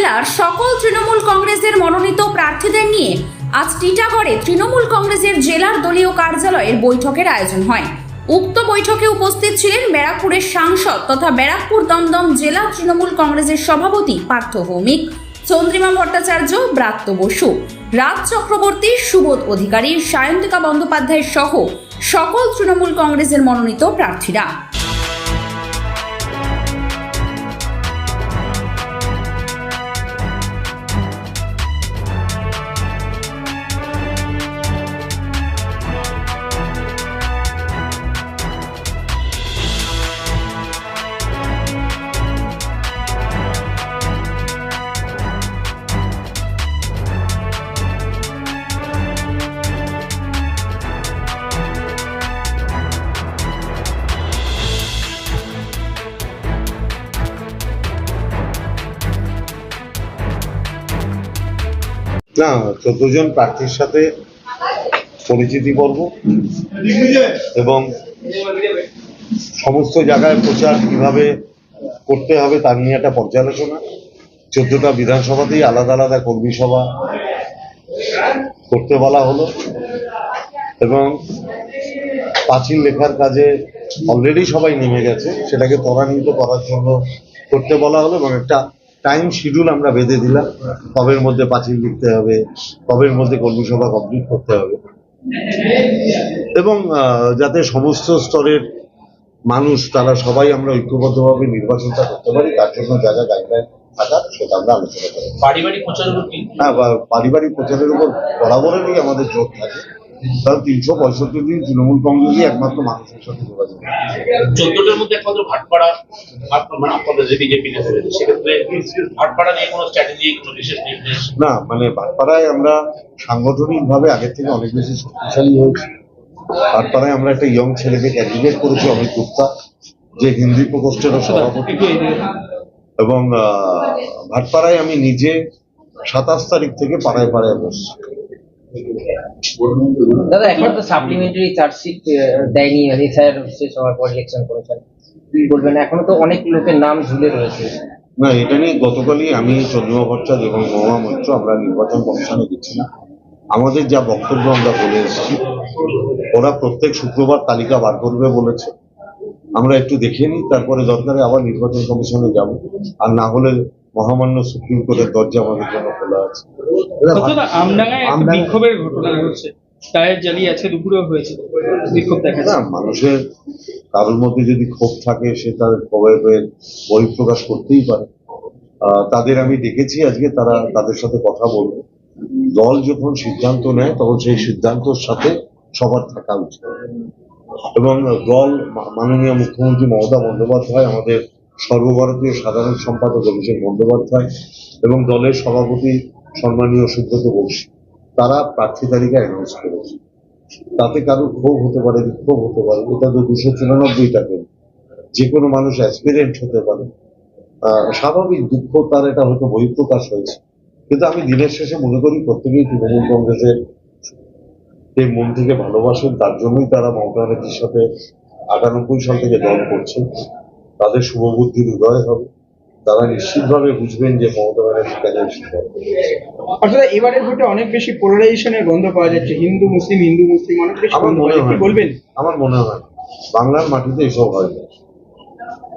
জেলার সকল তৃণমূল কংগ্রেসের মনোনীত প্রার্থীদের নিয়ে আজ টিটাগড়ে তৃণমূল কংগ্রেসের জেলার দলীয় কার্যালয়ের বৈঠকের আয়োজন হয়। উক্ত বৈঠকে উপস্থিত ছিলেন ব্যারাকপুরের সাংসদ তথা ব্যারাকপুর দমদম জেলা তৃণমূল কংগ্রেসের সভাপতি পার্থ ভৌমিক, চন্দ্রিমা ভট্টাচার্য, ব্রাত্য বসু, রাজ চক্রবর্তী, সুবোধ অধিকারী, সায়ন্তিকা বন্দ্যোপাধ্যায় সহ সকল তৃণমূল কংগ্রেসের মনোনীত প্রার্থীরা। না, 14 জন প্রার্থীর সাথে পরিচিতি পর্ব এবং সমস্ত জায়গায় প্রচার কিভাবে করতে হবে তার নিয়ে একটা পর্যালোচনা। 14টা বিধানসভাতেই আলাদা আলাদা কর্মী সভা করতে বলা হলো এবং পাঁচিল লেখার কাজে অলরেডি সবাই নেমে গেছে, সেটাকে ত্বরান্বিত করার জন্য করতে বলা হলো এবং একটা টাইম শিডিউল আমরা বেঁধে দিলাম, কবের মধ্যে পাঁচিল লিখতে হবে, কবের মধ্যে কর্মী সভা কমপ্লিট করতে হবে এবং যাতে সমস্ত স্তরের মানুষ তারা সবাই আমরা ঐক্যবদ্ধভাবে নির্বাচনটা করতে পারি তার জন্য যা যা গাইডলাইন থাকার সেটা আমরা আলোচনা করি। পারিবারিক প্রচারের উপর পারিবারিক প্রচারের উপর বরাবরেরই আমাদের জোর থাকে, কারণ 365 দিন তৃণমূল কংগ্রেসই একমাত্র মানুষের সাথে যোগাযোগ। 14টার মধ্যে একমাত্র ভাটপাড়া মানে আপনাদের যে বিজেপি নেতা রয়েছে সেক্ষেত্রে ভাটপাড়া নিয়ে কোনো স্ট্র্যাটেজি, কোনো বিশেষ নির্দেশ? না, মানে ভাটপাড়ায় আমরা সাংগঠনিকভাবে আগের থেকে অনেক বেশি শক্তিশালী হয়েছি। ভাটপাড়ায় আমরা একটা ইয়ং ছেলেকে ক্যান্ডিডেট করেছি, অমিত গুপ্তা, যে হিন্দি প্রকোষ্ঠেরও সভাপতি, এবং ভাটপাড়ায় আমি নিজে 27 তারিখ থেকে পাড়ায় পাড়ায় বসছি। দাদা, এখন তো সাপ্লিমেন্টারি চার্জশিট দেয়নি, স্যার শেষ হওয়ার পর ইলেকশন করেছেন, কি বলবেন? এখনো তো অনেক লোকের নাম ঝুলে রয়েছে। না, এটা নিয়ে গতকালই আমি, চন্দ্রিমা ভট্টাচার্য এবং মহুয়া মৈত্র আমরা নির্বাচন কমিশনে গেছিলাম। আমাদের যা বক্তব্য আমরা বলে এসেছি, ওরা প্রত্যেক শুক্রবার তালিকা বার করবে বলেছে। আমরা একটু দেখে নিই, তারপরে দরকারে আবার নির্বাচন কমিশনে যাব, আর না হলে মহামান্য সুপ্রিম কোর্টের দরজা আমাদের জন্য খোলা আছে। আমডাঙ্গায় একটা বিক্ষোভের ঘটনা ঘটছে, টায়ার জ্বালিয়ে আজকে দুপুরেও হয়েছে বিক্ষোভ দেখা না, মানুষের কারোর মধ্যে যদি ক্ষোভ থাকে সে তার ক্ষোভের বহিঃপ্রকাশ করতেই পারে। তাদের আমি দেখেছি আজকে, তারা তাদের সাথে কথা বলবে। দল যখন সিদ্ধান্ত নেয় তখন সেই সিদ্ধান্তের সাথে সবার থাকা উচিত এবং দল, মাননীয় মুখ্যমন্ত্রী মমতা বন্দ্যোপাধ্যায়, আমাদের সর্বভারতীয় সাধারণ সম্পাদক অভিষেক বন্দ্যোপাধ্যায় এবং দলের সভাপতি সম্মানীয় সুব্রত বক্সী, তারা প্রার্থী তালিকা অ্যানাউন্স করেছে। তাতে কারোর ক্ষোভ হতে পারে, বিক্ষোভ হতে পারে, এটা তো 294টাকে যে কোনো মানুষ অ্যাসপিরেন্ট হতে পারে, স্বাভাবিক দুঃখ তার এটা হয়তো বহিঃপ্রকাশ হয়েছে। কিন্তু আমি দিনের শেষে মনে করি প্রত্যেকেই তৃণমূল কংগ্রেসের মন থেকে ভালোবাসেন, তার জন্যই তারা মমতা ব্যানার্জির সাথে 98 সাল থেকে দল করছেন। তাদের শুভবুদ্ধির উদয় হবে, তারা নিশ্চিতভাবে বুঝবেন যে মমতা ব্যানার্জি কেন সিদ্ধান্ত নিয়েছে। অর্থাৎ এবারের ভোটে অনেক বেশি পোলারাইজেশনের গন্ধ পাওয়া যাচ্ছে, হিন্দু মুসলিম অনেক বেশি। আমার মনে হয় বাংলার মাটিতে এসব হয় না,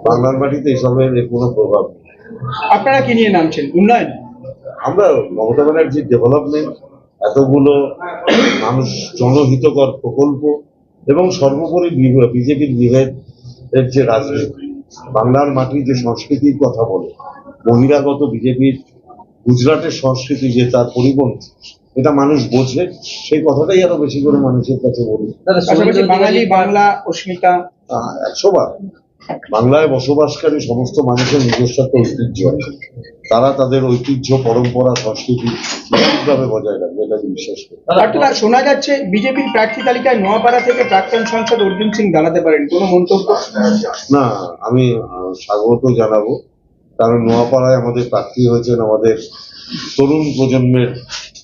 বাংলার মাটিতে এসবের কোনো প্রভাব নেই। আপনারা কি নিয়ে নামছেন? উন্নয়ন? আমরা মমতা ব্যানার্জির ডেভেলপমেন্ট, এতগুলো মানুষ জনহিতকর প্রকল্প এবং সর্বোপরি বিজেপির বিভেদের যে রাজনীতি, বাংলার মাটি যে সংস্কৃতির কথা বলে, বহিরাগত বিজেপির গুজরাটের সংস্কৃতি যে তার পরিপন্থী, এটা মানুষ বোঝে, সেই কথাটাই আরো বেশি করে মানুষের কাছে বলি। বাঙালি, বাংলা অস্মিতা 100 বার বাংলায় বসবাসকারী সমস্ত মানুষের নিজস্ব একটা ঐতিহ্য আছে, তারা তাদের ঐতিহ্য, পরম্পরা, সংস্কৃতি নিশ্চিতভাবে বজায় রাখবে, এটা বিশ্বাস করি। শোনা যাচ্ছে বিজেপির প্রার্থী তালিকায় নোয়াপাড়া থেকে প্রাক্তন সাংসদ অর্জুন সিং দাঁড়াতে পারেন, কোনো মন্তব্য? না, আমি স্বাগত জানাবো, কারণ নোয়াপাড়ায় আমাদের প্রার্থী হয়েছেন আমাদের তরুণ প্রজন্মের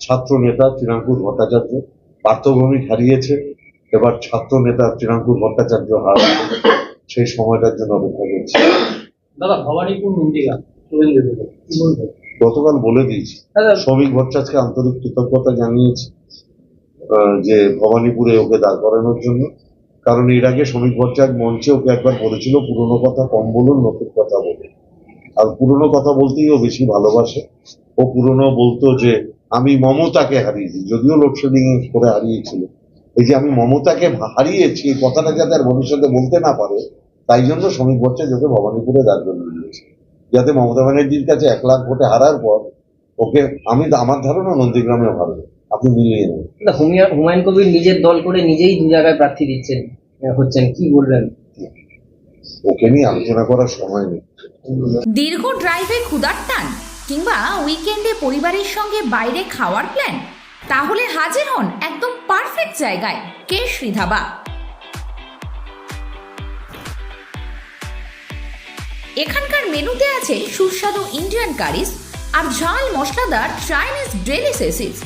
ছাত্র নেতা তৃণাঙ্কুর ভট্টাচার্য। পার্থ ভৌমিক হারিয়েছে, এবার ছাত্র নেতা তৃণাঙ্কুর ভট্টাচার্য হারাবে, সেই সময়টার জন্য অপেক্ষা করছি। দাদা, ভবানীপুর নন্দীগ্রাম গতকাল বলে দিয়েছি, শ্রমিক ভট্টাচার্যকে আন্তরিক কৃতজ্ঞতা জানিয়েছি যে ভবানীপুরে ওকে দাঁড় করানোর জন্য। কারণ এর আগে শ্রমিক ভট্টাচার্য মঞ্চে ওকে একবার বলেছিল পুরনো কথা কম বলুন, নতুন কথা বলুন। আর পুরনো কথা বলতেই ও বেশি ভালোবাসে। ও পুরনো বলতো যে আমি মমতাকে হারিয়েছি, যদিও লোডশেডিং করে হারিয়েছিল। এই যে আমি মমতাকে হারিয়েছি, এই কথাটা যাতে আর ভবিষ্যতে বলতে না পারে, তাই জন্য শ্রমিক ভট্টাচার্য যাতে ভবানীপুরে দাঁড় করিয়ে দিয়েছে, যাতে মমতা ব্যানার্জির কাছে 1 লাখ ভোটে হারার পর ওকে আমার ধারণা নন্দীগ্রামে হারবে। আপনি মিলিয়ে নেবেন। না, হুমায়ুন কবির নিজের দল করে নিজেই 2 জায়গায় প্রার্থী হচ্ছেন, কি বলবেন? ওকে নিয়ে আলোচনা করার সময় নেই। দীর্ঘ ড্রাইভে ক্ষুধার টান কিংবা উইকেন্ডে পরিবারের সঙ্গে বাইরে খাওয়ার প্ল্যান, তাহলে হাজির হন একদম পারফেক্ট জায়গায়, কেশরী ধাবা। এখানকার মেনুতে আছে সুস্বাদু ইন্ডিয়ান কারিজ আর ঝাল মশলাদার চাইনিজ ডেলিসিয়াস।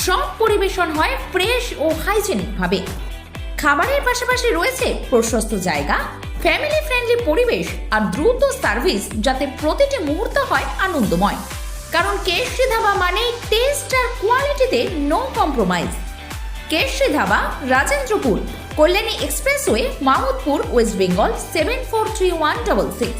সব পরিবেশন হয় ফ্রেশ ও হাইজেনিক ভাবে। খাবারের পাশাপাশি রয়েছে প্রশস্ত জায়গা, ফ্যামিলি ফ্রেন্ডলি পরিবেশ আর দ্রুত সার্ভিস, যাতে প্রতিটি মুহূর্ত হয় আনন্দময়। কারণ কেশরী ধাবা মানেই টেস্ট আর কোয়ালিটিতে no compromise. Keshari Dhaba, Rajendrapur, Kalyani expressway, Mahmudpur, West Bengal 743166।